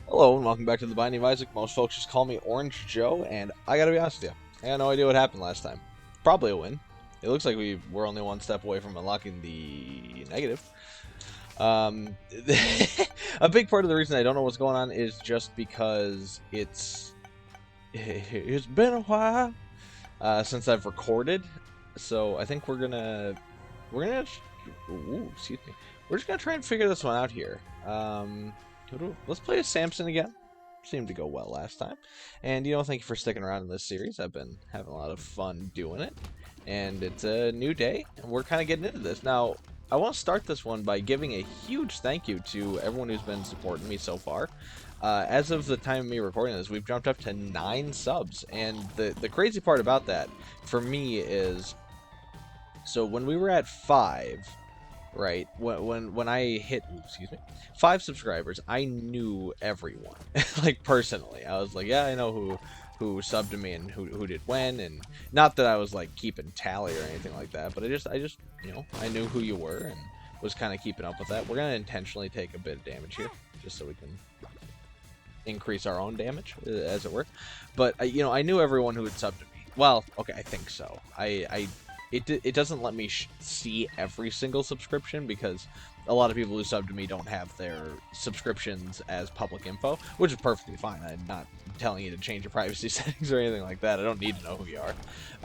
Hello and welcome back to the Binding of Isaac. Most folks just call me Orange Joe, and I gotta be honest with you, I got no idea what happened last time. Probably a win. It looks like we were only one step away from unlocking the negative. Um, a big part of the reason I don't know what's going on is just because it's been a while since I've recorded, so I think we're gonna ooh, excuse me. We're just gonna try and figure this one out here. Let's play as Samson again. Seemed to go well last time. And thank you for sticking around in this series. I've been having a lot of fun doing it. And it's a new day, and we're kind of getting into this. Now, I want to start this one by giving a huge thank you to everyone who's been supporting me so far. As of the time of me recording this, we've jumped up to 9 subs. And the crazy part about that, for me, is... So when we were at 5... Right, when I hit, excuse me, 5 subscribers, I knew everyone, like personally. I was like, yeah, I know who subbed to me and who did when, and not that I was like keeping tally or anything like that, but I just I knew who you were and was kind of keeping up with that. We're gonna intentionally take a bit of damage here, just so we can increase our own damage, as it were. But I knew everyone who had subbed to me. Well, okay, I think so. It doesn't let me see every single subscription because a lot of people who sub to me don't have their subscriptions as public info, which is perfectly fine. I'm not telling you to change your privacy settings or anything like that. I don't need to know who you are.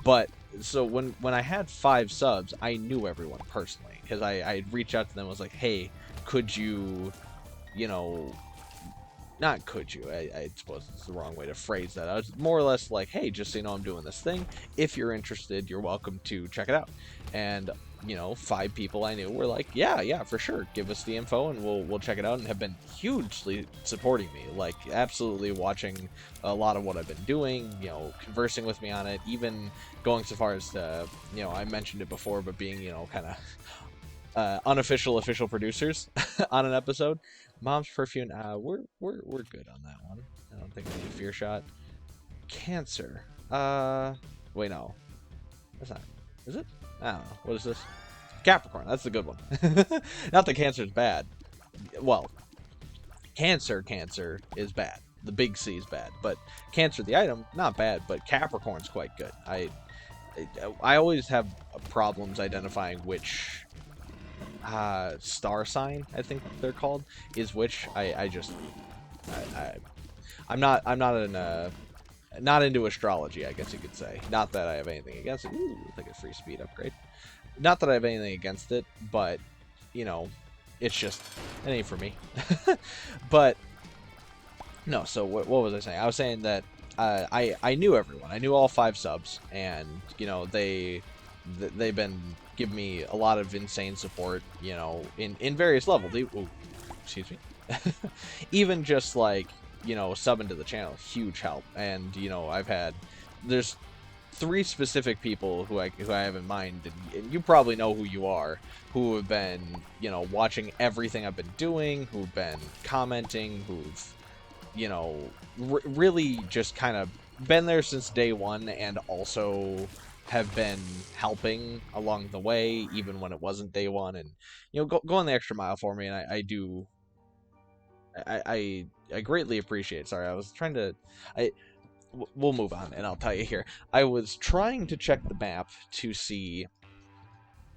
But so when I had 5 subs, I knew everyone personally because I'd reach out to them and was like, hey, could you, not could you, I suppose it's the wrong way to phrase that. I was more or less like, hey, just so you know I'm doing this thing. If you're interested, you're welcome to check it out. And, 5 people I knew were like, yeah, for sure. Give us the info and we'll check it out, and have been hugely supporting me. Like, absolutely watching a lot of what I've been doing, conversing with me on it, even going so far as to, I mentioned it before, but being, kind of unofficial official producers on an episode. Mom's perfume. We're good on that one. I don't think we need a fear shot. Cancer. Wait, no, that's not. Is it? I don't know. What is this? Capricorn. That's the good one. Not that cancer's bad. Well, cancer is bad. The big C is bad, but cancer, the item, not bad. But Capricorn's quite good. I always have problems identifying which star sign, I think they're called, is which. I'm not into astrology, I guess you could say. Not that I have anything against it. Ooh, like a free speed upgrade. Not that I have anything against it, but it's just it ain't for me. But no, so what was I saying? I was saying that I knew everyone. I knew all 5 subs, and they've been giving me a lot of insane support, in various levels. Ooh, excuse me. Even just like subbing to the channel, huge help. And there's 3 specific people who I have in mind, and you probably know who you are, who have been watching everything I've been doing, who've been commenting, who've really just kind of been there since day one, and also have been helping along the way, even when it wasn't day one, and going the extra mile for me. And I greatly appreciate. Sorry, I was trying to. We'll move on, and I'll tell you here. I was trying to check the map to see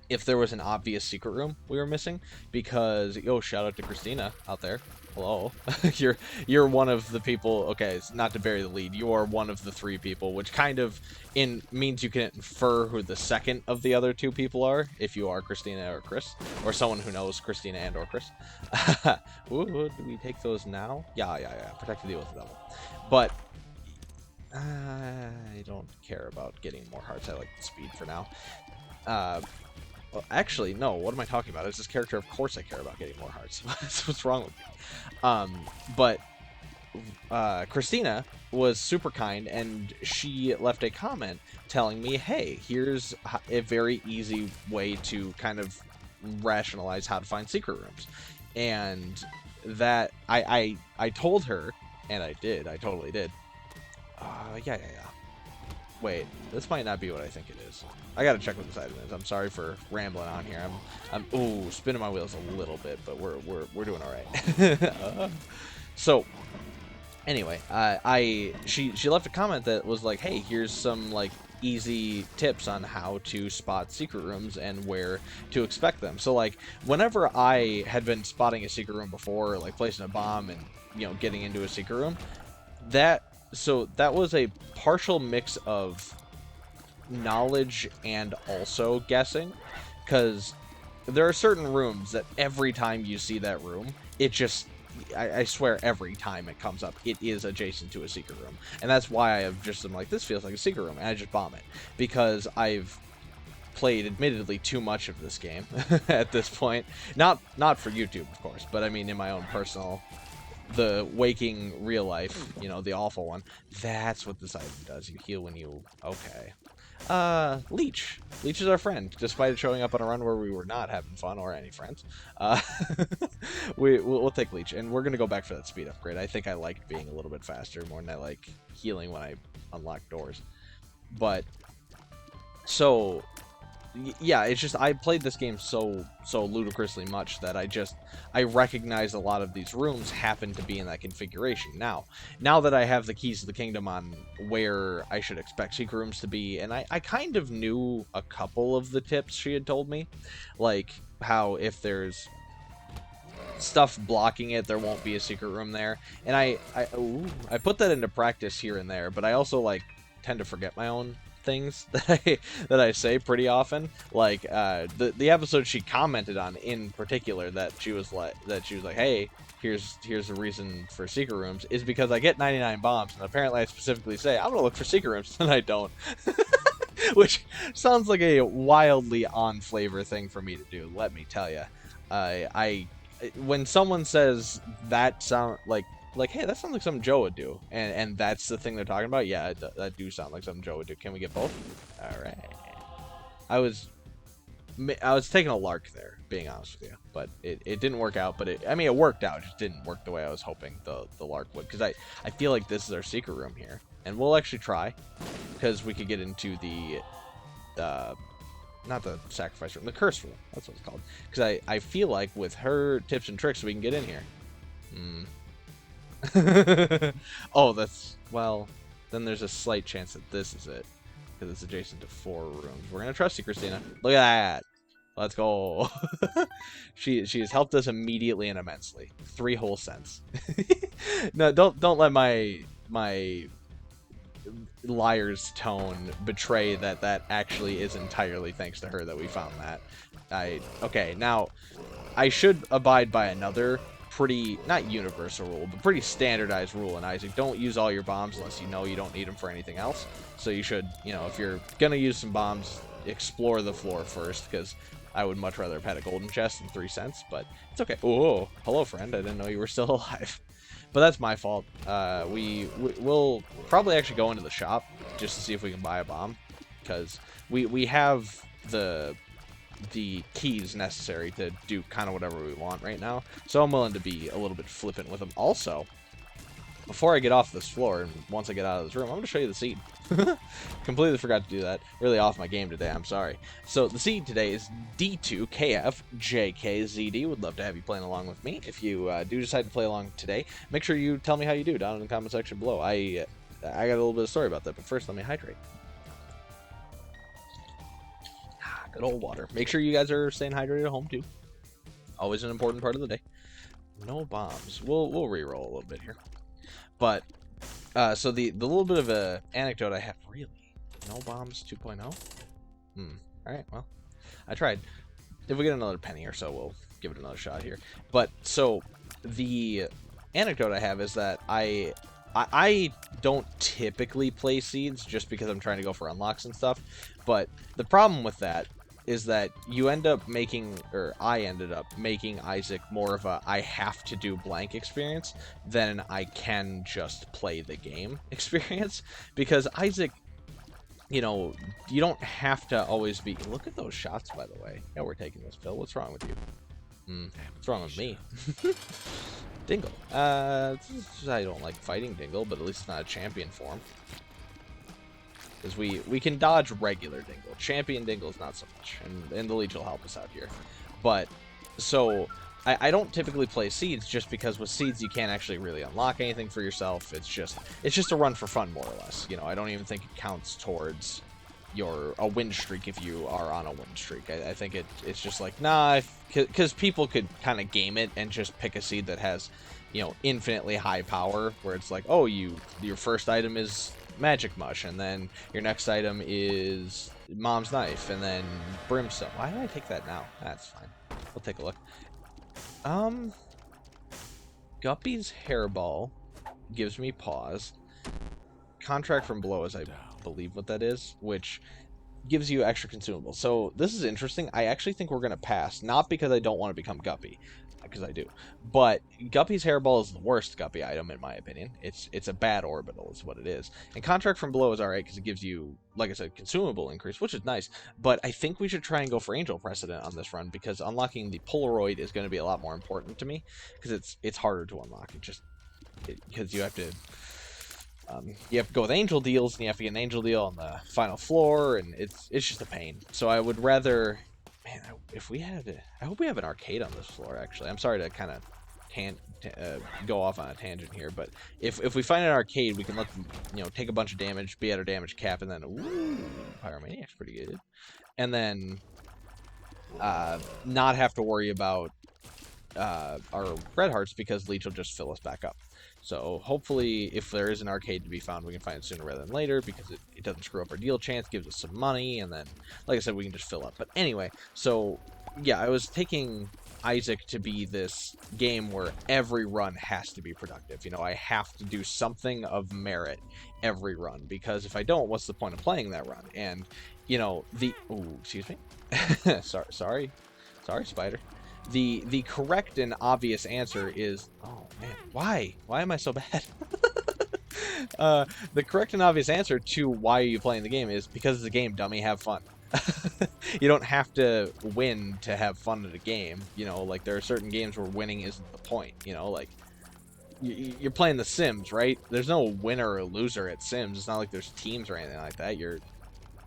if there was an obvious secret room we were missing, because shout out to Christina out there. Hello. you're one of the people. Okay, it's not to bury the lead. You are one of the 3 people, which kind of means you can infer who the second of the other 2 people are, if you are Christina or Chris, or someone who knows Christina and or Chris. Ooh, do we take those now? Yeah. Protect the deal with the devil. But I don't care about getting more hearts. I like the speed for now. Well, actually, no. What am I talking about? As this character, of course I care about getting more hearts. What's wrong with me? But Christina was super kind, and she left a comment telling me, hey, here's a very easy way to kind of rationalize how to find secret rooms. And that I told her, and I did. I totally did. Yeah. Wait, this might not be what I think it is. I gotta check what this item is. I'm sorry for rambling on here. I'm spinning my wheels a little bit, but we're doing all right. So Anyway, she left a comment that was like, hey, here's some like easy tips on how to spot secret rooms and where to expect them. So like whenever I had been spotting a secret room before, like placing a bomb and, you know, getting into a secret room, that was a partial mix of knowledge and also guessing, because there are certain rooms that every time you see that room, it just, I swear every time it comes up, it is adjacent to a secret room. And that's why I have just, I'm like, this feels like a secret room, and I just bomb it. Because I've played, admittedly, too much of this game at this point. Not for YouTube, of course, but I mean in my own personal, the waking real life, you know, the awful one. That's what this item does. You heal when you... Okay. Leech. Leech is our friend, despite it showing up on a run where we were not having fun or any friends. We'll take Leech, and we're going to go back for that speed upgrade. I think I liked being a little bit faster more than I like healing when I unlock doors. But, so, yeah, it's just, I played this game so ludicrously much that I recognize a lot of these rooms happen to be in that configuration. Now that I have the keys to the kingdom on where I should expect secret rooms to be, and I kind of knew a couple of the tips she had told me, like how if there's stuff blocking it, there won't be a secret room there, and I put that into practice here and there, but I also like tend to forget my own things that I say pretty often. Like the episode she commented on in particular, that she was like, hey, here's a reason for secret rooms, is because I get 99 bombs, and apparently I specifically say I'm gonna look for secret rooms, and I don't. Which sounds like a wildly on flavor thing for me to do, let me tell you. When someone says that sound like, hey, that sounds like something Joe would do, and that's the thing they're talking about, yeah, that do sound like something Joe would do. Can we get both? All right. I was taking a lark there, being honest with you, but it didn't work out. But I mean, it worked out. It just didn't work the way I was hoping the lark would, because I feel like this is our secret room here, and we'll actually try, because we could get into the not the sacrifice room, the curse room. That's what it's called. Because I feel like with her tips and tricks, we can get in here. Oh, that's... Well, then there's a slight chance that this is it. Because it's adjacent to 4 rooms. We're going to trust you, Christina. Look at that. Let's go. She has helped us immediately and immensely. 3 whole cents. No, don't let my liar's tone betray that actually is entirely thanks to her that we found that. Okay, now I should abide by another pretty, not universal rule, but pretty standardized rule in Isaac. Don't use all your bombs unless you know you don't need them for anything else. So you should, you know, if you're gonna use some bombs, explore the floor first, because I would much rather have had a golden chest than 3 cents, but it's okay. Oh, hello friend, I didn't know you were still alive. But that's my fault. We'll probably actually go into the shop just to see if we can buy a bomb, because we have the keys necessary to do kind of whatever we want right now. So I'm willing to be a little bit flippant with them. Also, before I get off this floor, and once I get out of this room, I'm going to show you the seed. Completely forgot to do that. Really off my game today, I'm sorry. So the seed today is D2KFJKZD. Would love to have you playing along with me. If you do decide to play along today, make sure you tell me how you do down in the comment section below. I got a little bit of story about that, but first let me hydrate. Good old water. Make sure you guys are staying hydrated at home too. Always an important part of the day. No bombs. We'll re-roll a little bit here. But so the little bit of a anecdote I have, really, no bombs 2.0. All right, well, I tried. If we get another penny or so, we'll give it another shot here. But so the anecdote I have is that I don't typically play seeds just because I'm trying to go for unlocks and stuff. But the problem with that is that you end up making, or I ended up making Isaac more of a I have to do blank experience than I can just play the game experience. Because Isaac, you know, you don't have to always be... Look at those shots, by the way. Yeah, we're taking this, Phil. What's wrong with you? What's wrong with me? Dingle. I don't like fighting Dingle, but at least it's not a champion form. Because we can dodge regular Dingle. Champion Dingle is not so much. And the Leech will help us out here. But, so, I don't typically play seeds just because with seeds you can't actually really unlock anything for yourself. It's just a run for fun, more or less. You know, I don't even think it counts towards a win streak if you are on a win streak. I think it's just like, nah, because people could kind of game it and just pick a seed that has, you know, infinitely high power, where it's like, oh, your first item is magic mush, and then your next item is mom's knife, and then brimstone. Why did I take that now? That's fine. We'll take a look. Guppy's hairball gives me pause. Contract from below is, I believe, what that is, which gives you extra consumables. So this is interesting. I actually think we're going to pass, not because I don't want to become Guppy, because I do, but Guppy's hairball is the worst Guppy item in my opinion. It's a bad orbital is what it is. And contract from below is alright because it gives you, like I said, consumable increase, which is nice, but I think we should try and go for Angel Precedent on this run, because unlocking the Polaroid is going to be a lot more important to me, because it's harder to unlock. Because you have to go with angel deals, and you have to get an angel deal on the final floor, and it's just a pain. So I would rather, man, if we had, I hope we have an arcade on this floor. Actually, I'm sorry to kind of go off on a tangent here, but if we find an arcade, we can let them, you know, take a bunch of damage, be at our damage cap, and then ooh, Pyromaniac's pretty good, and then not have to worry about our red hearts, because Leech will just fill us back up. So hopefully, if there is an arcade to be found, we can find it sooner rather than later, because it doesn't screw up our deal chance, gives us some money, and then, like I said, we can just fill up. But anyway, so yeah, I was taking Isaac to be this game where every run has to be productive. You know, I have to do something of merit every run, because if I don't, what's the point of playing that run? And, you know, excuse me. sorry, Spider. The correct and obvious answer is, oh man, why am I so bad? The correct and obvious answer to why are you playing the game is because it's a game, dummy, have fun. You don't have to win to have fun at a game. You know, like there are certain games where winning isn't the point. You know, like you're playing The Sims, right? There's no winner or loser at Sims. It's not like there's teams or anything like that. You're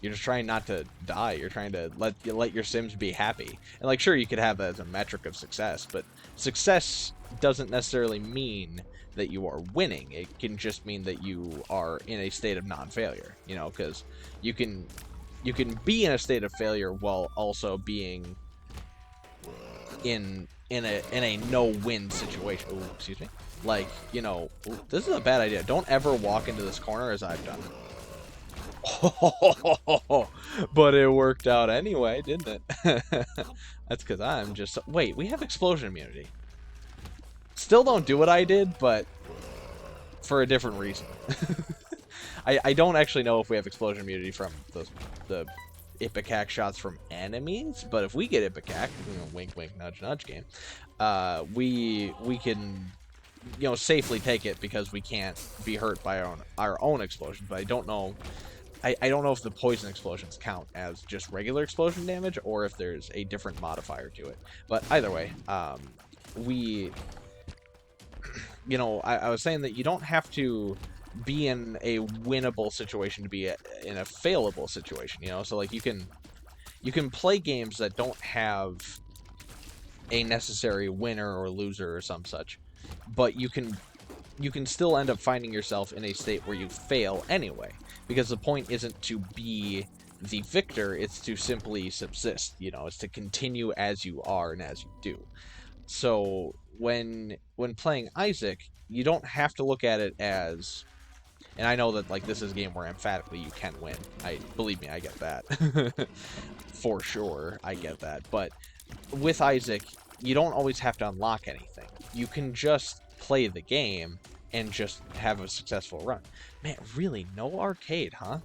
just trying not to die. You're trying to let your Sims be happy. And like, sure, you could have that as a metric of success, but success doesn't necessarily mean that you are winning. It can just mean that you are in a state of non-failure. You know, because you can be in a state of failure while also being in a no-win situation. Ooh, excuse me. Like, you know, this is a bad idea. Don't ever walk into this corner as I've done. Oh, but it worked out anyway, didn't it? That's because I'm just... Wait, we have explosion immunity. Still don't do what I did, but for a different reason. I don't actually know if we have explosion immunity from the Ipecac shots from enemies, but if we get Ipecac, you know, wink, wink, nudge, nudge game, we can, you know, safely take it because we can't be hurt by our own explosion. But I don't know... I don't know if the poison explosions count as just regular explosion damage or if there's a different modifier to it. But either way, you know, I was saying that you don't have to be in a winnable situation to be in a failable situation, you know? So, like, you can play games that don't have a necessary winner or loser or some such, but you can still end up finding yourself in a state where you fail anyway. Because the point isn't to be the victor, it's to simply subsist, you know, it's to continue as you are and as you do. So when playing Isaac, you don't have to look at it as, and I know that like this is a game where emphatically you can win. Believe me, I get that. For sure, I get that. But with Isaac, you don't always have to unlock anything. You can just play the game and just have a successful run. Man, really, no arcade, huh?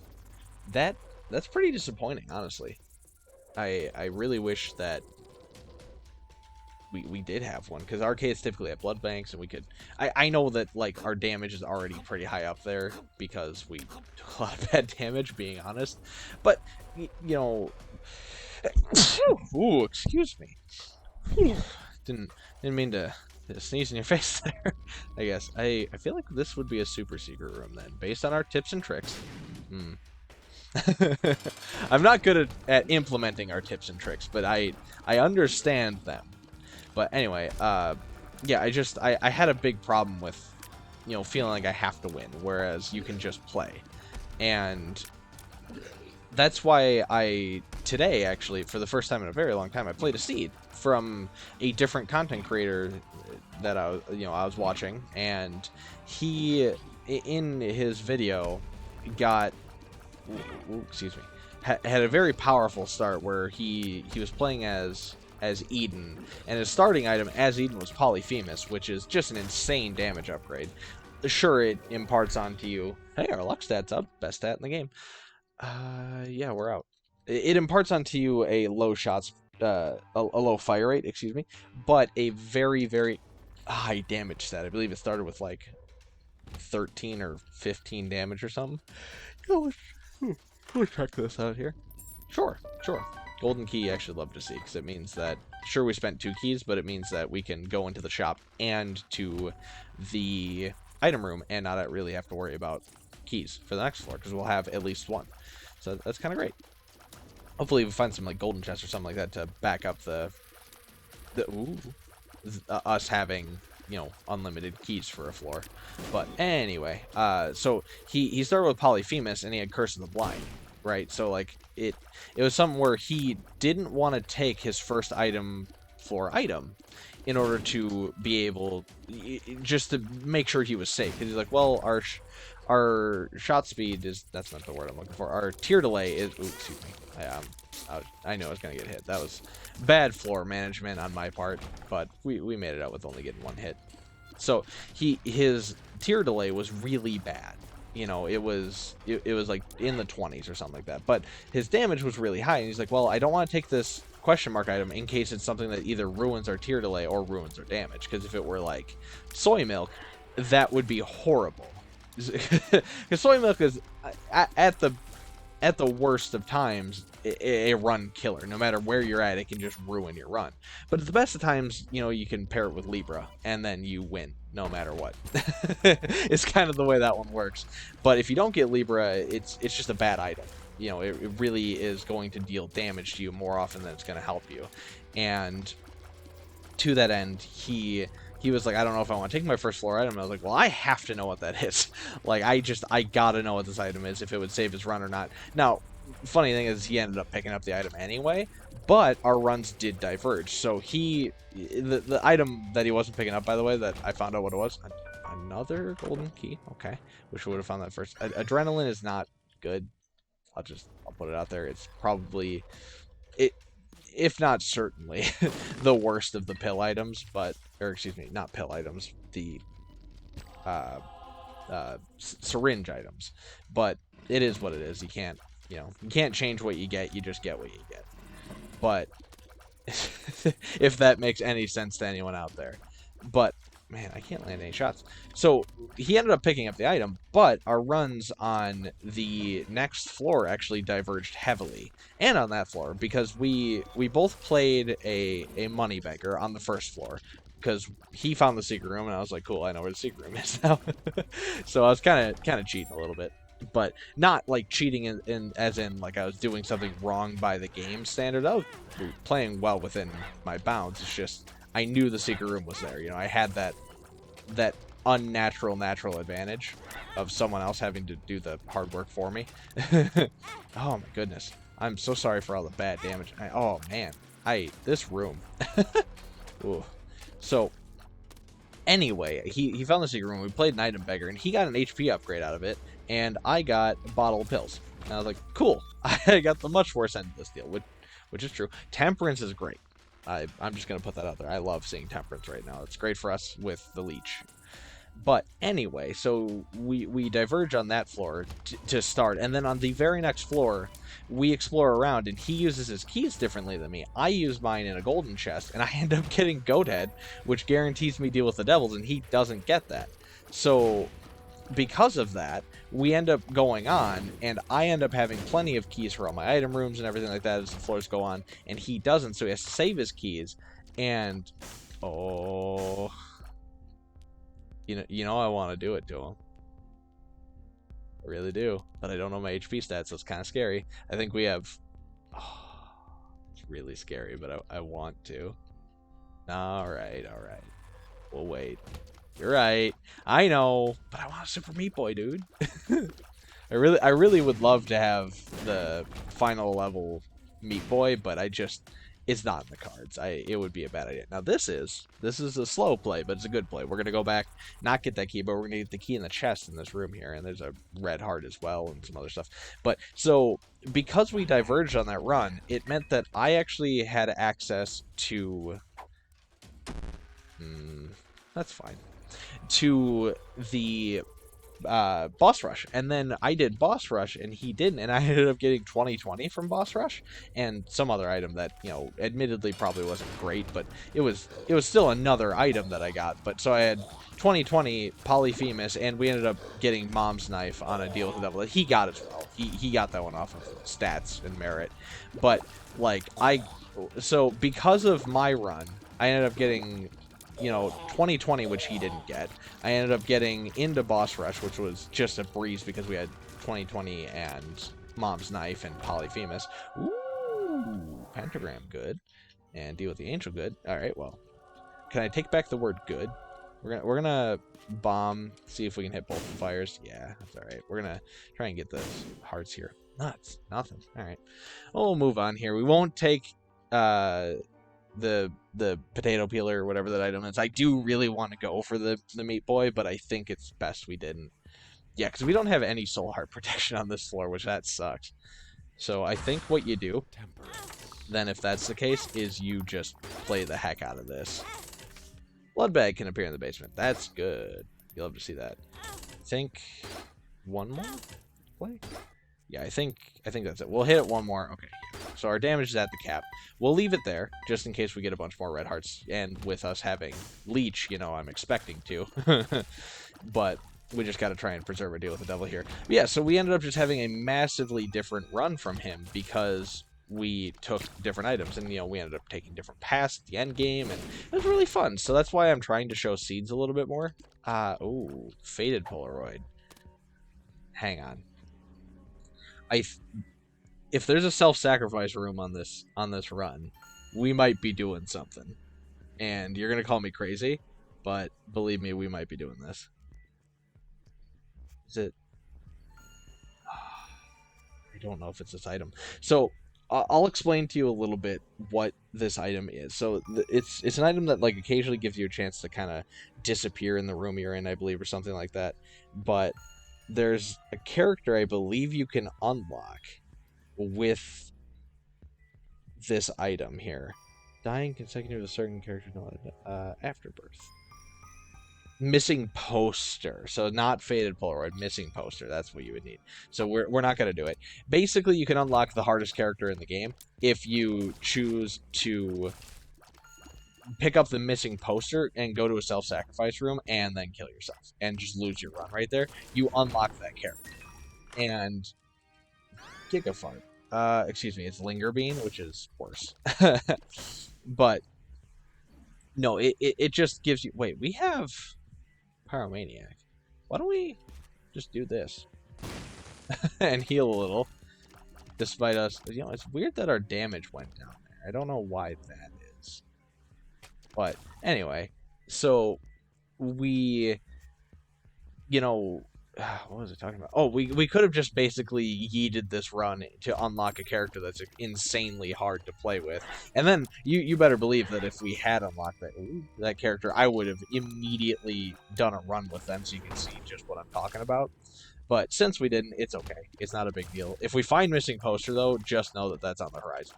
That's pretty disappointing, honestly. I really wish that we did have one, because arcades typically have blood banks, and we could... I know that, like, our damage is already pretty high up there, because we took a lot of bad damage, being honest. But, you know... Ooh, excuse me. Didn't mean to sneeze in your face there. I guess I feel like this would be a super secret room then, based on our tips and tricks. I'm not good at implementing our tips and tricks, but I understand them. But anyway, yeah, I had a big problem with, you know, feeling like I have to win, whereas you can just play. And that's why today, actually, for the first time in a very long time, I played a seed from a different content creator that I was watching, and he, in his video, got, excuse me, had a very powerful start where he was playing as Eden, and his starting item as Eden was Polyphemus, which is just an insane damage upgrade. Sure, it imparts onto you, hey, our luck stat's up, best stat in the game. Yeah, we're out. It imparts onto you a low a low fire rate, excuse me, but a very, very high damage stat. I believe it started with like 13 or 15 damage or something. Let's check this out here. Sure. Golden key I actually love to see, because it means that, sure, we spent 2 keys, but it means that we can go into the shop and to the item room and not really have to worry about keys for the next floor, because we'll have at least 1. So that's kind of great. Hopefully we find some like golden chests or something like that to back up us having, you know, unlimited keys for a floor. But anyway, so he started with Polyphemus and he had Curse of the Blind, right? So like it was something where he didn't want to take his first floor item in order to be able, just to make sure he was safe. Because he's like, well, our shot speed is, that's not the word I'm looking for. Our tier delay is, ooh, excuse me. I know I was going to get hit. That was bad floor management on my part, but we made it out with only getting 1 hit. So his tier delay was really bad. You know, it was like in the 20s or something like that. But his damage was really high, and he's like, well, I don't want to take this question mark item in case it's something that either ruins our tier delay or ruins our damage. Because if it were like soy milk, that would be horrible. Because soy milk is at the worst of times a run killer. No matter where you're at, it can just ruin your run. But at the best of times, you know, you can pair it with Libra and then you win no matter what. It's kind of the way that one works. But if you don't get Libra, it's just a bad item. You know, it really is going to deal damage to you more often than it's going to help you. And to that end, he was like, I don't know if I want to take my first floor item. And I was like, well, I have to know what that is. Like, I gotta know what this item is, if it would save his run or not. Now, funny thing is, he ended up picking up the item anyway, but our runs did diverge. So the item that he wasn't picking up, by the way, that I found out what it was, another golden key. Okay, wish we would have found that first. Adrenaline is not good. I'll put it out there. It's probably, if not certainly, the worst of the pill items, but, or excuse me, not pill items, the syringe items. But it is what it is. You can't change what you get. You just get what you get. But if that makes any sense to anyone out there. But man, I can't land any shots. So he ended up picking up the item, but our runs on the next floor actually diverged heavily. And on that floor, because we both played a money beggar on the first floor, because he found the secret room, and I was like, cool, I know where the secret room is now. So I was kind of cheating a little bit. But not like cheating as in like I was doing something wrong by the game standard. I was playing well within my bounds. It's just I knew the secret room was there. You know, I had that natural advantage of someone else having to do the hard work for me. Oh my goodness. I'm so sorry for all the bad damage. Oh man. This room. Ooh. So anyway, he found the secret room. We played an item beggar, and he got an HP upgrade out of it, and I got a bottle of pills. And I was like, cool. I got the much worse end of this deal, which is true. Temperance is great. I'm just going to put that out there. I love seeing Temperance right now. It's great for us with the leech. But anyway, so we diverge on that floor to start, and then on the very next floor, we explore around, and he uses his keys differently than me. I use mine in a golden chest, and I end up getting Goat Head, which guarantees me deal with the devils, and he doesn't get that. So because of that, we end up going on, and I end up having plenty of keys for all my item rooms and everything like that as the floors go on, and he doesn't, so he has to save his keys, and oh, you know I want to do it to him. I really do, but I don't know my HP stats, so it's kind of scary. I think we have, it's really scary, but I want to. Alright, alright. We'll wait. You're right. I know, but I want a Super Meat Boy, dude. I really would love to have the final level Meat Boy, but it's not in the cards. It would be a bad idea. Now this is a slow play, but it's a good play. We're gonna go back, not get that key, but we're gonna get the key in the chest in this room here, and there's a red heart as well and some other stuff. But so because we diverged on that run, it meant that I actually had access to. That's fine. To the boss rush, and then I did boss rush and he didn't, and I ended up getting 2020 from boss rush and some other item that, you know, admittedly probably wasn't great, but it was still another item that I got. But so I had 2020 Polyphemus, and we ended up getting Mom's Knife on a deal with the devil that he got as well. He got that one off of stats and merit. But like so because of my run, I ended up getting, you know, 2020, which he didn't get. I ended up getting into boss rush, which was just a breeze because we had 2020 and Mom's Knife and Polyphemus. Ooh, pentagram, good. And deal with the angel, good. All right, well, can I take back the word good? We're gonna bomb, see if we can hit both the fires. Yeah, that's all right. We're gonna try and get the hearts here. Nuts, nothing. All right, we'll move on here. We won't take the potato peeler or whatever that item is. I do really want to go for the Meat Boy, but I think it's best we didn't. Yeah, because we don't have any soul heart protection on this floor, which that sucks. So I think what you do, then if that's the case, is you just play the heck out of this. Blood bag can appear in the basement. That's good. You'll love to see that. I think one more play? Yeah, I think that's it. We'll hit it one more. Okay. So our damage is at the cap. We'll leave it there, just in case we get a bunch more red hearts. And with us having leech, you know, I'm expecting to. But we just got to try and preserve our deal with the devil here. But yeah, so we ended up just having a massively different run from him because we took different items. And, you know, we ended up taking different paths at the end game. And it was really fun. So that's why I'm trying to show seeds a little bit more. Ooh, faded Polaroid. Hang on. If there's a self-sacrifice room on this run, we might be doing something. And you're gonna call me crazy, but believe me, we might be doing this. Is it? I don't know if it's this item. So I'll explain to you a little bit what this item is. So it's an item that like occasionally gives you a chance to kind of disappear in the room you're in, I believe, or something like that. But there's a character I believe you can unlock with this item here. Dying consecutive to a certain character afterbirth. Missing poster. So not faded Polaroid, missing poster. That's what you would need. So we're not going to do it. Basically, you can unlock the hardest character in the game if you choose to pick up the missing poster and go to a self-sacrifice room and then kill yourself and just lose your run right there. You unlock that character. And Gigafart. Excuse me, it's Linger Bean, which is worse. But no, it just gives you. Wait, we have Pyromaniac. Why don't we just do this and heal a little, despite us? You know, it's weird that our damage went down there. I don't know why that is. But anyway, so we, you know, what was I talking about? Oh, we could have just basically yeeted this run to unlock a character that's insanely hard to play with. And then you better believe that if we had unlocked that character, I would have immediately done a run with them so you can see just what I'm talking about. But since we didn't, it's okay. It's not a big deal. If we find missing poster, though, just know that that's on the horizon.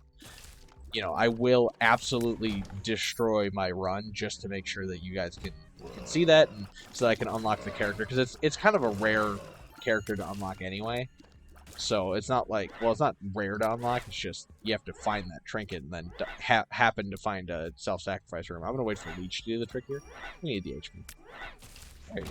You know, I will absolutely destroy my run just to make sure that you guys can see that, and so that I can unlock the character, because it's kind of a rare character to unlock anyway. So it's not like, well, it's not rare to unlock, it's just you have to find that trinket and then happen to find a self-sacrifice room. I'm going to wait for Leech to do the trick here. We need the HP. Right.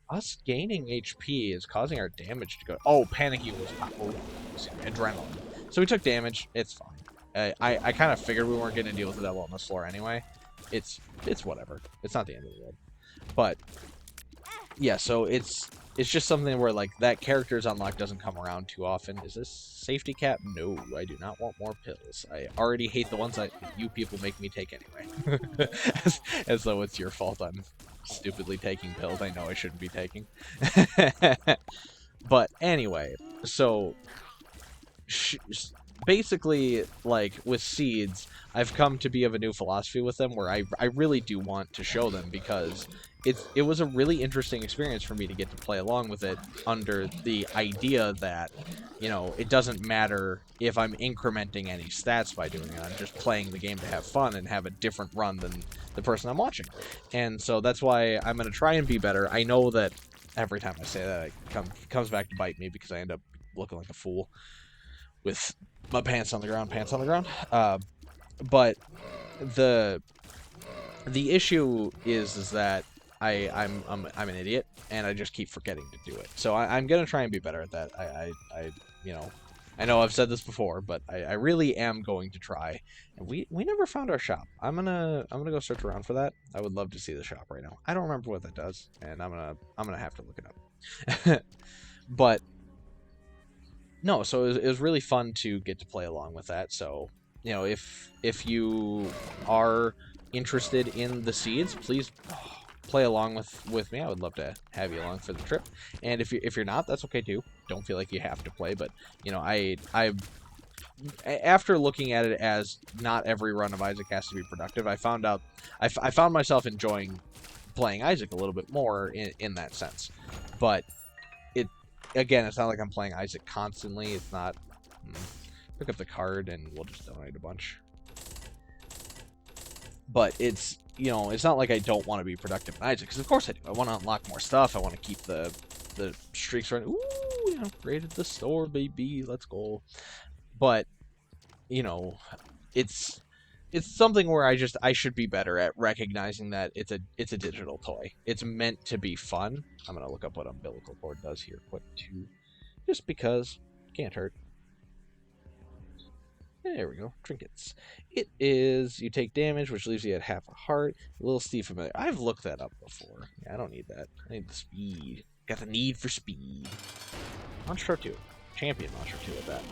Us gaining HP is causing our damage to go. Oh, panicky was adrenaline. So we took damage. It's fine. I kind of figured we weren't going to deal with the devil on this floor anyway. It's whatever. It's not the end of the world. But yeah, so it's it's just something where, like, that character's unlock doesn't come around too often. Is this safety cap? No, I do not want more pills. I already hate the ones that you people make me take anyway. as though it's your fault I'm stupidly taking pills I know I shouldn't be taking. But anyway, so basically, like, with seeds, I've come to be of a new philosophy with them where I really do want to show them, because it was a really interesting experience for me to get to play along with it under the idea that, you know, it doesn't matter if I'm incrementing any stats by doing it. I'm just playing the game to have fun and have a different run than the person I'm watching. And so that's why I'm going to try and be better. I know that every time I say that, it comes back to bite me, because I end up looking like a fool with my pants on the ground. But the issue is that I'm an idiot, and I just keep forgetting to do it. So I'm gonna try and be better at that. You know, I know I've said this before, but I really am going to try. And we never found our shop. I'm gonna go search around for that. I would love to see the shop right now. I don't remember what that does, and I'm gonna have to look it up. But no, so it was really fun to get to play along with that. So, you know, if you are interested in the seeds, please play along with me. I would love to have you along for the trip. And if you're not, that's okay too. Don't feel like you have to play. But, you know, I after looking at it as not every run of Isaac has to be productive, I found out I found myself enjoying playing Isaac a little bit more in that sense. But again, it's not like I'm playing Isaac constantly. It's not. Pick up the card and we'll just donate a bunch. But it's, you know, it's not like I don't want to be productive in Isaac, because of course I do. I want to unlock more stuff. I want to keep the streaks running. Ooh, you know, raided the store, baby. Let's go. But, you know, it's something where I should be better at recognizing that it's a digital toy. It's meant to be fun. I'm gonna look up what umbilical cord does here quick too, just because can't hurt. There we go. Trinkets. It is you take damage, which leaves you at half a heart. A little Steve familiar. I've looked that up before. Yeah, I don't need that. I need the speed. Got the need for speed. Monstro 2. Champion Monstro 2 with that.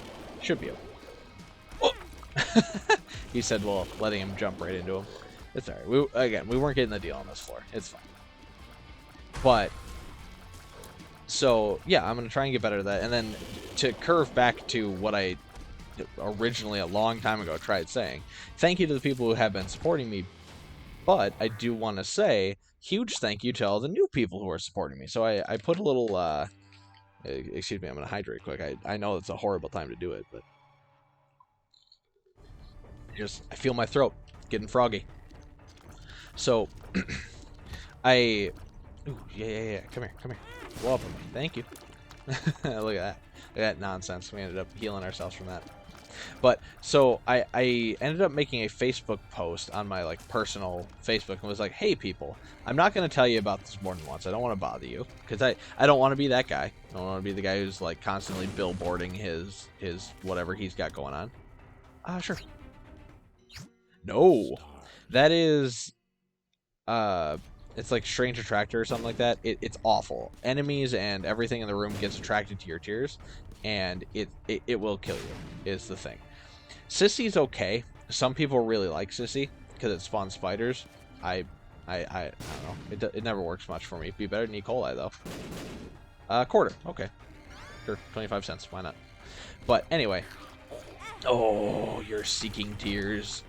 Should be able. Oh! He said, well, letting him jump right into him. It's alright. We weren't getting the deal on this floor. It's fine. But, so, yeah, I'm going to try and get better at that. And then to curve back to what I originally, a long time ago, tried saying, thank you to the people who have been supporting me. But I do want to say, huge thank you to all the new people who are supporting me. So I put a little, excuse me, I'm going to hydrate quick. I know it's a horrible time to do it, but I feel my throat getting froggy. So, ooh, yeah. Come here. Blow up on me. Thank you. Look at that. Look at that nonsense. We ended up healing ourselves from that. But, so, I ended up making a Facebook post on my, like, personal Facebook and was like, hey, people, I'm not going to tell you about this more than once. I don't want to bother you. Because I don't want to be that guy. I don't want to be the guy who's, like, constantly billboarding his whatever he's got going on. Sure. No. That is, it's like Strange Attractor or something like that. It's awful. Enemies and everything in the room gets attracted to your tears, and it will kill you, is the thing. Sissy's okay. Some people really like Sissy because it spawns spiders. I don't know. It never works much for me. It'd be better than E. coli, though. Quarter. Okay. Sure. 25 cents. Why not? But anyway. Oh, you're seeking tears.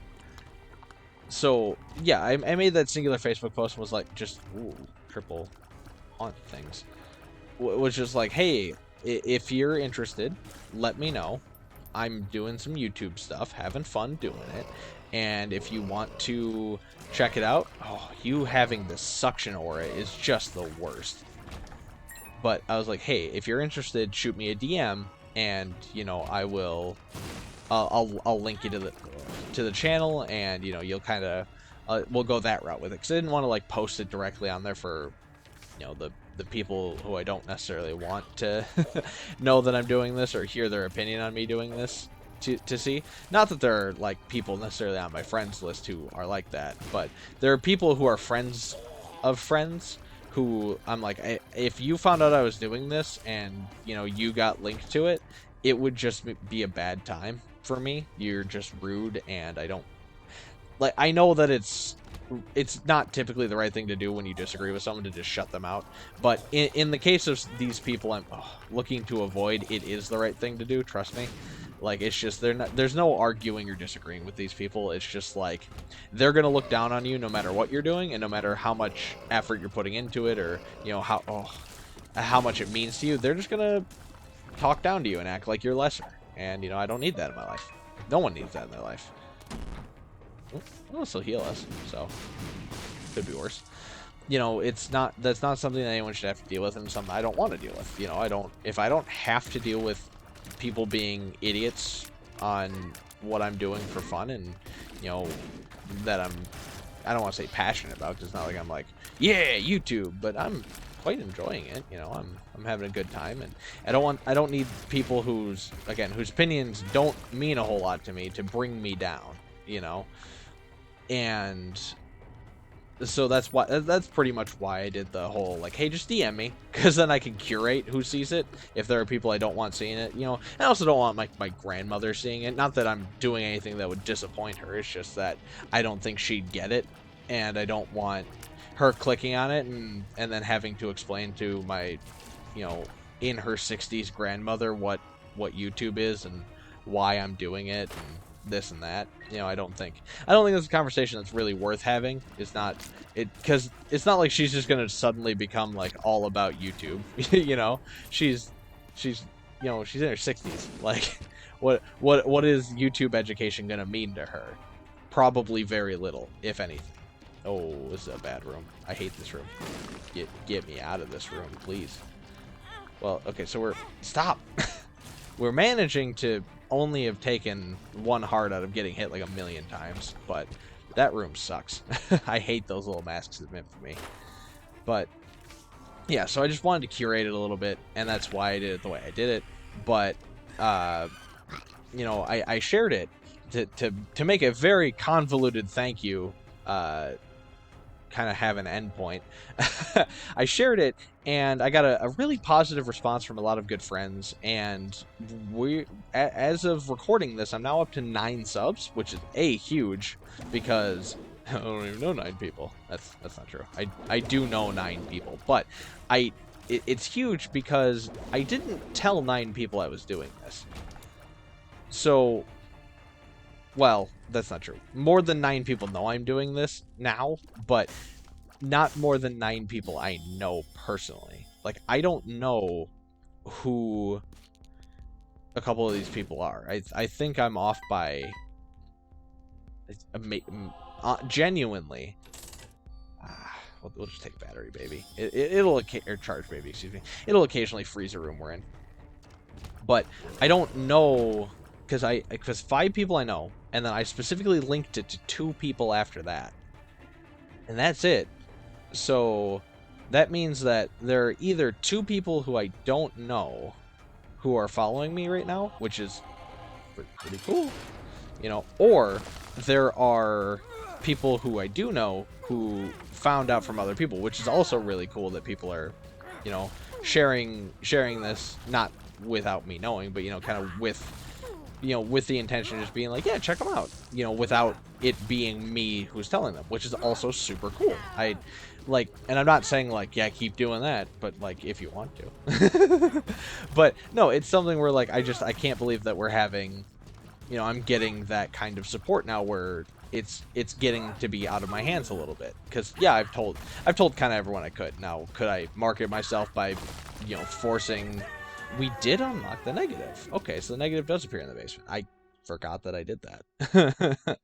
So, yeah, I made that singular Facebook post and was like, just, ooh, triple haunt things. Was just like, hey, if you're interested, let me know. I'm doing some YouTube stuff, having fun doing it. And if you want to check it out, oh, you having the suction aura is just the worst. But I was like, hey, if you're interested, shoot me a DM, and, you know, I will... I'll link you to the channel, and, you know, you'll kind of we'll go that route with it, because I didn't want to, like, post it directly on there for, you know, the people who I don't necessarily want to know that I'm doing this or hear their opinion on me doing this to see. Not that there are, like, people necessarily on my friends list who are like that, but there are people who are friends of friends who I'm like, if you found out I was doing this and, you know, you got linked to it, it would just be a bad time for me. You're just rude, and I don't like, I know that it's not typically the right thing to do when you disagree with someone, to just shut them out, but in the case of these people I'm looking to avoid, it is the right thing to do, trust me. Like, it's just, there's no arguing or disagreeing with these people. It's just like, they're gonna look down on you no matter what you're doing, and no matter how much effort you're putting into it, or, you know, how much it means to you. They're just gonna talk down to you and act like you're lesser, and, you know, I don't need that in my life. No one needs that in their life. Well, this will heal us, so could be worse. You know, that's not something that anyone should have to deal with, and something I don't want to deal with. You know, if I don't have to deal with people being idiots on what I'm doing for fun, and, you know, that I don't want to say passionate about, because it's not like I'm like, yeah, YouTube, but I'm quite enjoying it. You know, I'm having a good time, and I don't need people whose opinions don't mean a whole lot to me to bring me down, you know. And so that's pretty much why I did the whole, like, hey, just DM me, because then I can curate who sees it if there are people I don't want seeing it, you know. I also don't want my grandmother seeing it. Not that I'm doing anything that would disappoint her, it's just that I don't think she'd get it, and I don't want her clicking on it and then having to explain to my, you know, in her 60s grandmother what YouTube is and why I'm doing it and this and that. You know, I don't think it's a conversation that's really worth having. Because it's not like she's just gonna suddenly become like all about YouTube. You know, she's you know, she's in her 60s. Like, what is YouTube education gonna mean to her? Probably very little, if anything. Oh, this is a bad room. I hate this room. Get me out of this room, please. Well, okay, so stop. We're managing to only have taken one heart out of getting hit like a million times, but that room sucks. I hate those little masks that meant for me. But yeah, so I just wanted to curate it a little bit, and that's why I did it the way I did it. But you know, I shared it to make a very convoluted thank you kind of have an endpoint. I shared it, and I got a really positive response from a lot of good friends, and as of recording this, I'm now up to 9 subs, which is huge, because I don't even know 9 people. That's not true. I do know 9 people, but it's huge because I didn't tell 9 people I was doing this. So, well, that's not true. More than 9 people know I'm doing this now, but not more than 9 people I know personally. Like, I don't know who a couple of these people are. I think I'm off by genuinely. We'll just take battery, baby. It'll charge, baby. Excuse me. It'll occasionally freeze a room we're in. But I don't know, because 5 people I know, and then I specifically linked it to 2 people after that, and that's it. So that means that there are either 2 people who I don't know who are following me right now, which is pretty cool, you know, or there are people who I do know who found out from other people, which is also really cool that people are, you know, sharing this, not without me knowing, but, you know, kind of with, you know, with the intention of just being like, yeah, check them out, you know, without it being me who's telling them, which is also super cool. Like, and I'm not saying, like, yeah, keep doing that, but, like, if you want to. But, no, it's something where, like, I can't believe that we're having, you know, I'm getting that kind of support now where it's getting to be out of my hands a little bit. Because, yeah, I've told kind of everyone I could. Now, could I market myself by, you know, forcing... We did unlock the negative. Okay, so the negative does appear in the basement. I forgot that I did that.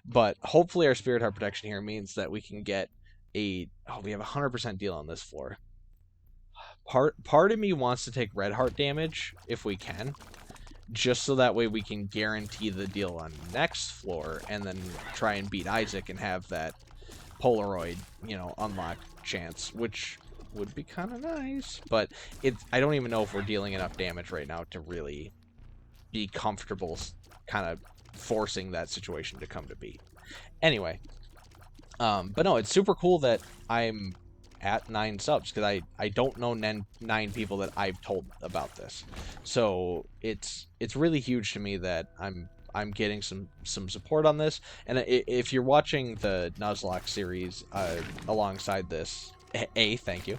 But hopefully our Spirit Heart protection here means that we can get we have a 100% deal on this floor. Part of me wants to take red heart damage if we can, just so that way we can guarantee the deal on next floor, and then try and beat Isaac and have that Polaroid, you know, unlock chance, which would be kind of nice. But I don't even know if we're dealing enough damage right now to really be comfortable kind of forcing that situation to come to be. Anyway, but no, it's super cool that I'm at 9 subs, because I don't know 9 people that I've told about this. So it's really huge to me that I'm getting some support on this. And if you're watching the Nuzlocke series alongside this, thank you.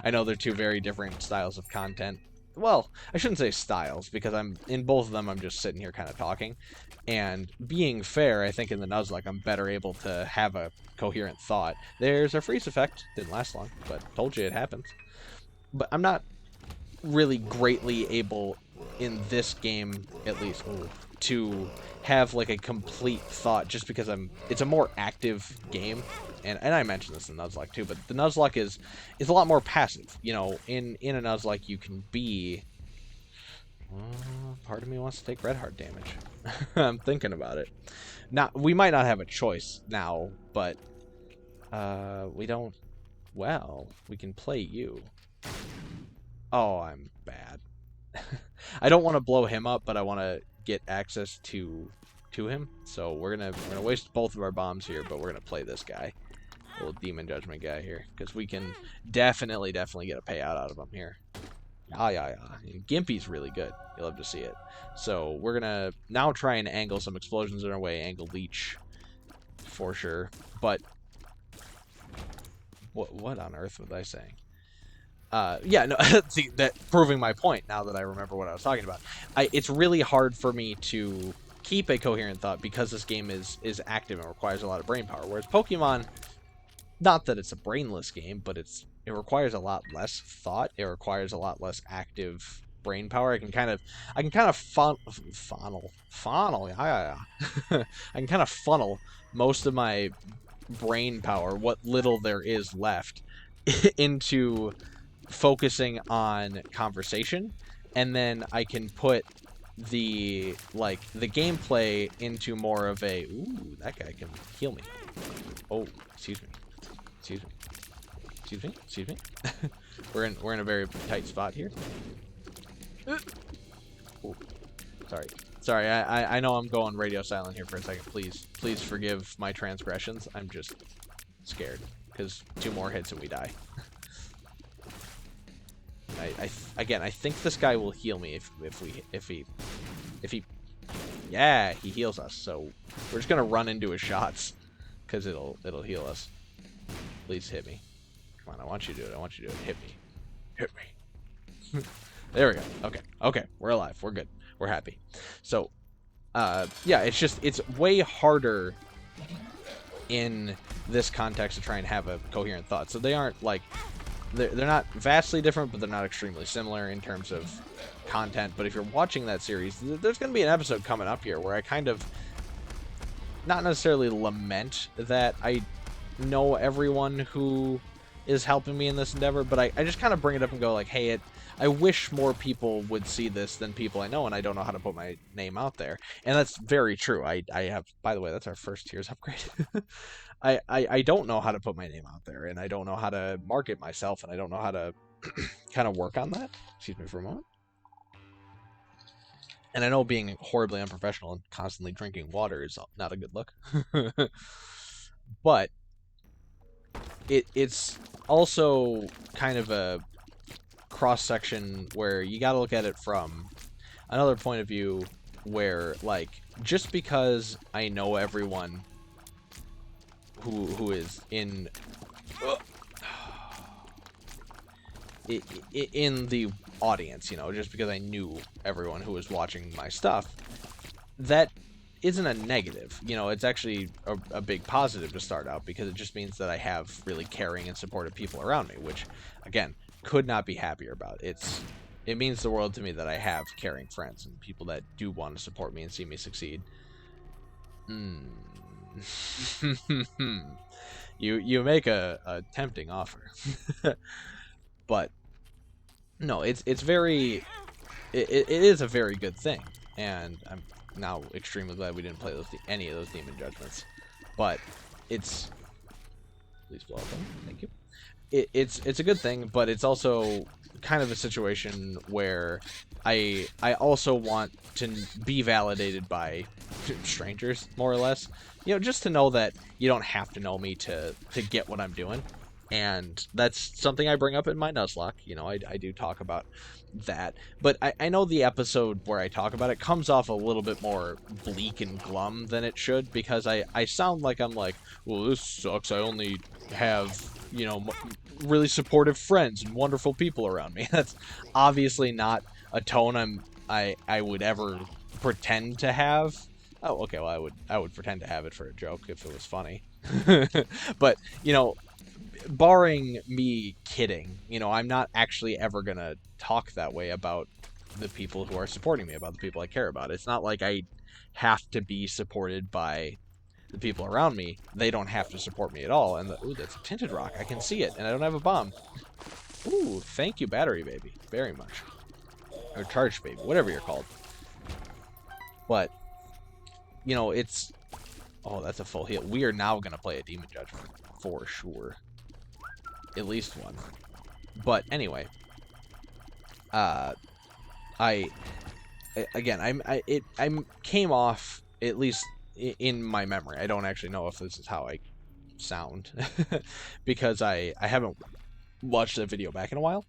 I know they're two very different styles of content. Well, I shouldn't say styles, because in both of them I'm just sitting here kind of talking. And being fair, I think in the Nuzlocke I'm better able to have a coherent thought. There's a freeze effect. Didn't last long, but told you it happens. But I'm not really greatly able in this game, at least, to have like a complete thought, just because it's a more active game. And I mentioned this in Nuzlocke too, but the Nuzlocke is a lot more passive. You know, in a Nuzlocke you can be... part of me wants to take red heart damage. I'm thinking about it. Now, we might not have a choice now, but we don't... Well, we can play you. Oh, I'm bad. I don't want to blow him up, but I want to get access to him. So we're gonna waste both of our bombs here, but we're gonna play this guy, little demon judgment guy here, because we can definitely get a payout out of him here. Yeah. And Gimpy's really good. You'll love to see it. So we're gonna now try and angle some explosions in our way, angle leech for sure. But what on earth was I saying? Yeah, no, see, that proving my point now that I remember what I was talking about. It's really hard for me to keep a coherent thought because this game is active and requires a lot of brain power. Whereas Pokemon, not that it's a brainless game, but it requires a lot less thought. It requires a lot less active brain power. I can kind of funnel. Yeah. I can kind of funnel most of my brain power, what little there is left, into focusing on conversation, and then I can put the gameplay into more of a, ooh, that guy can heal me. Oh, excuse me. We're in a very tight spot here. Ooh, sorry. I know I'm going radio silent here for a second. Please forgive my transgressions. I'm just scared because 2 more hits and we die. I think this guy will heal me if he yeah, he heals us. So we're just gonna run into his shots because it'll heal us. Please hit me. Come on, I want you to do it. Hit me. There we go. Okay, we're alive. We're good. We're happy. So yeah, it's way harder in this context to try and have a coherent thought. So they aren't like they're not vastly different, but they're not extremely similar in terms of content. But if you're watching that series, there's going to be an episode coming up here where I kind of not necessarily lament that I know everyone who is helping me in this endeavor, but I just kind of bring it up and go like, hey, I wish more people would see this than people I know, and I don't know how to put my name out there. And that's very true. I have, by the way, that's our first tiers upgrade. I don't know how to put my name out there, and I don't know how to market myself, and I don't know how to kind of work on that. Excuse me for a moment. And I know being horribly unprofessional and constantly drinking water is not a good look. But it's also kind of a cross-section where you got to look at it from another point of view where, like, just because I know everyone who is in the audience, you know, just because I knew everyone who was watching my stuff, that isn't a negative. You know, it's actually a big positive to start out, because it just means that I have really caring and supportive people around me, which, again, could not be happier about. It means the world to me that I have caring friends and people that do want to support me and see me succeed. You make a tempting offer. But no, it is a very good thing, and I'm now extremely glad we didn't play any of those demon judgments. But please blow up them. Thank you. It's a good thing, but it's also kind of a situation where I also want to be validated by strangers, more or less. You know, just to know that you don't have to know me to get what I'm doing. And that's something I bring up in my Nuzlocke. You know, I do talk about that. But I know the episode where I talk about it comes off a little bit more bleak and glum than it should, because I sound like I'm like, well, this sucks. I only have, you know, really supportive friends and wonderful people around me. That's obviously not a tone I would ever pretend to have. Oh, okay, well, I would pretend to have it for a joke if it was funny. But, you know, barring me kidding, you know, I'm not actually ever gonna talk that way about the people who are supporting me, about the people I care about. It's not like I have to be supported by the people around me. They don't have to support me at all. And ooh, that's a tinted rock. I can see it, and I don't have a bomb. Ooh, thank you, battery baby, very much. Or charged baby, whatever you're called. But, you know, it's... Oh, that's a full heal. We are now gonna play a Demon Judgment, for sure. At least one. But anyway, I came off, at least in my memory. I don't actually know if this is how I sound because I haven't watched that video back in a while.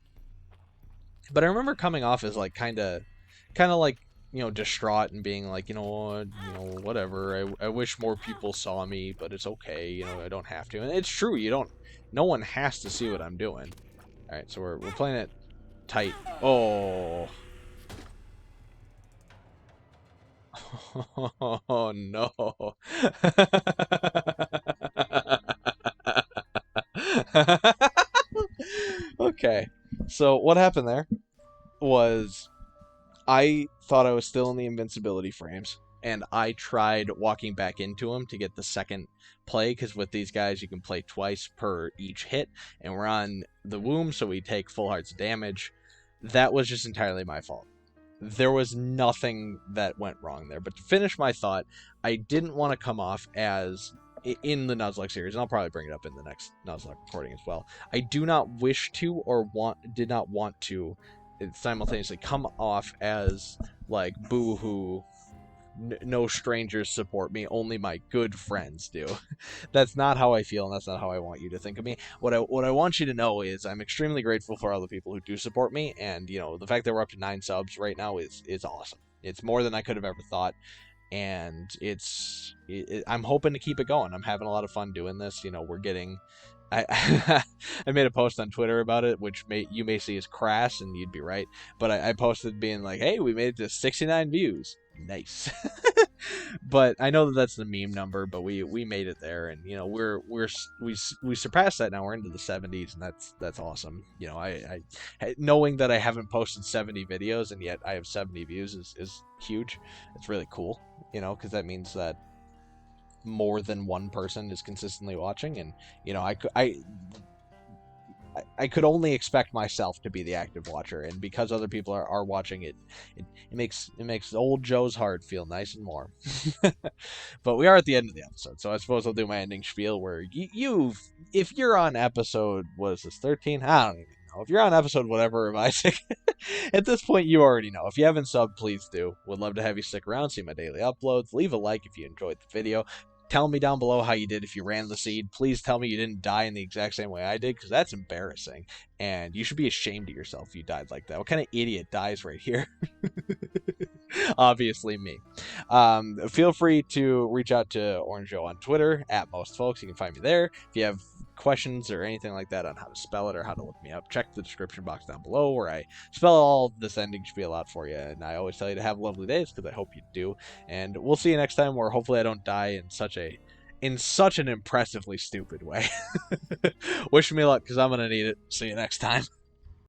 But I remember coming off as like kind of like, you know, distraught and being like, you know what, whatever. I wish more people saw me, but it's okay. You know, I don't have to. And it's true. No one has to see what I'm doing. All right, so we're playing it tight. Oh. Oh no. Okay. So what happened there was I thought I was still in the invincibility frames, and I tried walking back into them to get the second play, because with these guys you can play twice per each hit, and we're on the womb, so we take full hearts damage. That was just entirely my fault. There was nothing that went wrong there. But to finish my thought, I didn't want to come off as, in the Nuzlocke series, and I'll probably bring it up in the next Nuzlocke recording as well, I do not wish to or did not want to simultaneously come off as like boo-hoo, no strangers support me, only my good friends do. That's not how I feel, and that's not how I want you to think of me. What I want you to know is I'm extremely grateful for all the people who do support me, and you know, the fact that we're up to 9 subs right now is awesome. It's more than I could have ever thought, and I'm hoping to keep it going. I'm having a lot of fun doing this. You know, we're getting... I made a post on Twitter about it, which you may see as crass, and you'd be right. But I posted being like, "Hey, we made it to 69 views. Nice." But I know that that's the meme number, but we made it there, and you know we surpassed that now. We're into the 70s, and that's awesome. You know, I knowing that I haven't posted 70 videos and yet I have 70 views is huge. It's really cool, you know, because that means that more than one person is consistently watching, and you know, I could only expect myself to be the active watcher, and because other people are watching it makes old Joe's heart feel nice and warm. But we are at the end of the episode, so I suppose I'll do my ending spiel where if you're on episode, what is this, 13? I don't even know. If you're on episode whatever of Isaac, at this point you already know. If you haven't subbed, please do. Would love to have you stick around, see my daily uploads. Leave a like if you enjoyed the video. Tell me down below how you did if you ran the seed. Please tell me you didn't die in the exact same way I did, because that's embarrassing. And you should be ashamed of yourself if you died like that. What kind of idiot dies right here? Obviously me. Feel free to reach out to Orange Joe on Twitter, @mostfolks. You can find me there. If you have questions or anything like that on how to spell it or how to look me up, check the description box down below where I spell all this ending spiel out for you. And I always tell you to have lovely days, because I hope you do. And we'll see you next time, where hopefully I don't die in such an impressively stupid way. Wish me luck, because I'm gonna need it. See you next time.